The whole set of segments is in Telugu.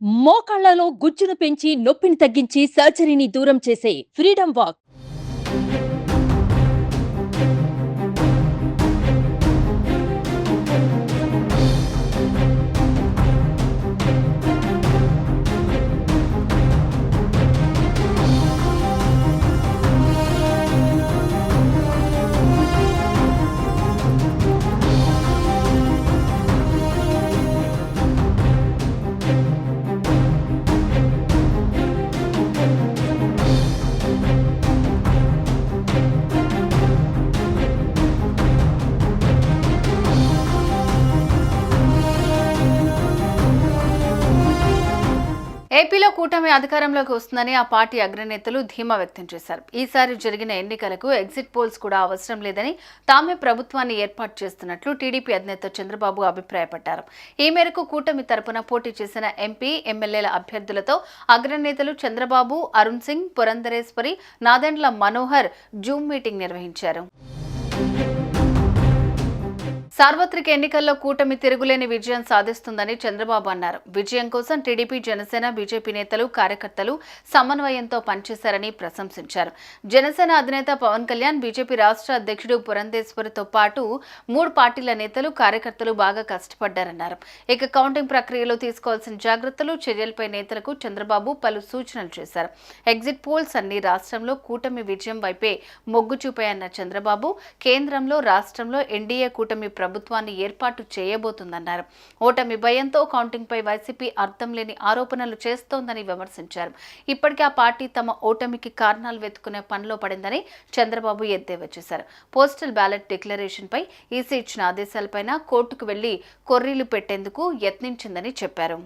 మోకాళ్లలో గుజ్జును పెంచి నొప్పిని తగ్గించి సర్జరీని దూరం చేసే ఫ్రీడమ్ వాక్. ఏపీలో కూటమి అధికారంలోకి వస్తుందని ఆ పార్టీ అగ్రనేతలు ధీమా వ్యక్తం చేశారు. ఈసారి జరిగిన ఎన్నికలకు ఎగ్జిట్ పోల్స్ కూడా అవసరం లేదని తామే ప్రభుత్వాన్ని ఏర్పాటు చేస్తున్నట్లు టీడీపీ అధినేత చంద్రబాబు అభిప్రాయపడ్డారు. ఈ మేరకు కూటమి తరపున పోటీ చేసిన ఎంపీ, ఎమ్మెల్యేల అభ్యర్థులతో అగ్రనేతలు చంద్రబాబు, అరుణ్ సింగ్, పురంధరేశ్వరి, నాదెండ్ల మనోహర్ జూమ్ మీటింగ్ నిర్వహించారు. సార్వత్రిక ఎన్నికల్లో కూటమి తిరుగులేని విజయం సాధిస్తుందని చంద్రబాబు అన్నారు. విజయం కోసం టీడీపీ, జనసేన, బీజేపీ నేతలు, కార్యకర్తలు సమన్వయంతో పనిచేశారని ప్రశంసించారు. జనసేన అధినేత పవన్ కళ్యాణ్, బీజేపీ రాష్ట్ర అధ్యక్షుడు పురంధేశ్వరితో పాటు 3 పార్టీల నేతలు, కార్యకర్తలు బాగా కష్టపడ్డారన్నారు. ఇక కౌంటింగ్ ప్రక్రియలో తీసుకోవాల్సిన జాగ్రత్తలు, చర్యలపై నేతలకు చంద్రబాబు పలు సూచనలు చేశారు. ఎగ్జిట్ పోల్స్ అన్ని రాష్ట్రంలో కూటమి విజయం వైపే మొగ్గు చూపాయన్న చంద్రబాబు, కేంద్రంలో, రాష్ట్రంలో ఎన్డీఏ కూటమి ప్రభుత్వాన్ని ఏర్పాటు చేయబోతుందన్నారు. ఓటమి భయంతో కౌంటింగ్ పై వైసీపీ అర్థం లేని ఆరోపణలు చేస్తోందని విమర్శించారు. ఇప్పటికే ఆ పార్టీ తమ ఓటమికి కారణాలు వెతుకునే పనిలో పడిందని చంద్రబాబు ఎద్దేవా చేశారు. పోస్టల్ బ్యాలెట్ డిక్లరేషన్ పై ఈసీ ఇచ్చిన ఆదేశాలపైన కోర్టుకు వెళ్లి కొర్రీలు పెట్టేందుకు యత్నించిందని చెప్పారు.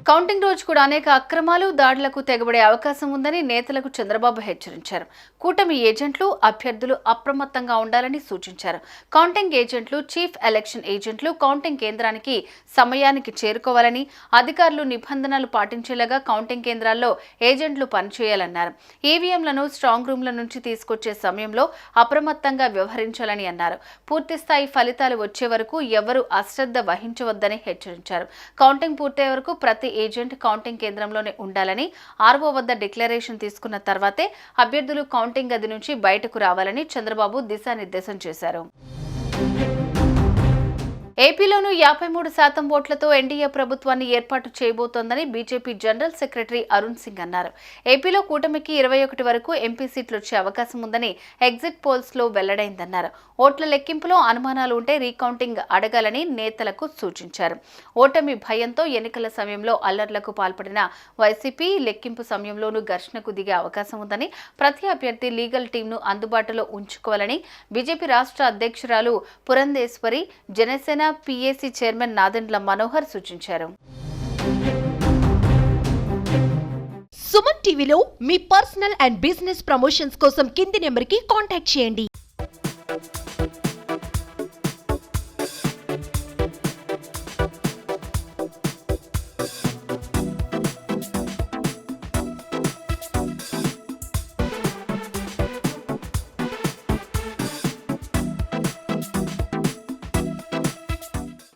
కౌంటింగ్ రోజు కూడా అనేక అక్రమాలు, దాడులకు తెగబడే అవకాశం ఉందని నేతలకు చంద్రబాబు హెచ్చరించారు. కూటమి ఏజెంట్లు, అభ్యర్థులు అప్రమత్తంగా ఉండాలని సూచించారు. కౌంటింగ్ ఏజెంట్లు, చీఫ్ ఎలక్షన్ ఏజెంట్లు కౌంటింగ్ కేంద్రానికి సమయానికి చేరుకోవాలని, అధికారులు నిబంధనలు పాటించేలాగా కౌంటింగ్ కేంద్రాల్లో ఏజెంట్లు పనిచేయాలన్నారు. ఈవీఎంలను స్ట్రాంగ్ రూమ్ల నుంచి తీసుకొచ్చే సమయంలో అప్రమత్తంగా వ్యవహరించాలని అన్నారు. పూర్తిస్థాయి ఫలితాలు వచ్చే వరకు ఎవరూ అశ్రద్ధ వహించవద్దని హెచ్చరించారు. కౌంటింగ్ పూర్తయ్యే వరకు ప్రతి ఏజెంట్ కౌంటింగ్ కేంద్రంలోనే ఉండాలని, ఆర్ఓ వద్ద డిక్లరేషన్ తీసుకున్న తర్వాతే అభ్యర్థులు కౌంటింగ్ గది నుంచి బయటకు రావాలని చంద్రబాబు దిశానిర్దేశం చేశారు. ఏపీలోనూ 53% ఓట్లతో ఎన్డీఏ ప్రభుత్వాన్ని ఏర్పాటు చేయబోతోందని BJP general secretary Arun Singh అన్నారు. ఏపీలో కూటమికి 21 వరకు ఎంపీ సీట్లు వచ్చే అవకాశం ఉందని ఎగ్జిట్ పోల్స్ లో వెల్లడైందన్నారు. ఓట్ల లెక్కింపులో అనుమానాలు ఉంటే రీకౌంటింగ్ అడగాలని నేతలకు సూచించారు. ఓటమి భయంతో ఎన్నికల సమయంలో అల్లర్లకు పాల్పడిన వైసీపీ లెక్కింపు సమయంలోనూ ఘర్షణకు దిగే అవకాశం ఉందని, ప్రతి అభ్యర్థి లీగల్ టీంను అందుబాటులో ఉంచుకోవాలని బీజేపీ రాష్ట్ర అధ్యక్షురాలు పురంధేశ్వరి, జనసేన పీఏసీ చైర్మన్ నాదెండ్ల మనోహర్ సూచించారు. సుమన్ టీవీలో మీ పర్సనల్ అండ్ బిజినెస్ ప్రమోషన్స్ కోసం కింది నెంబర్కి కాంటాక్ట్ చేయండి.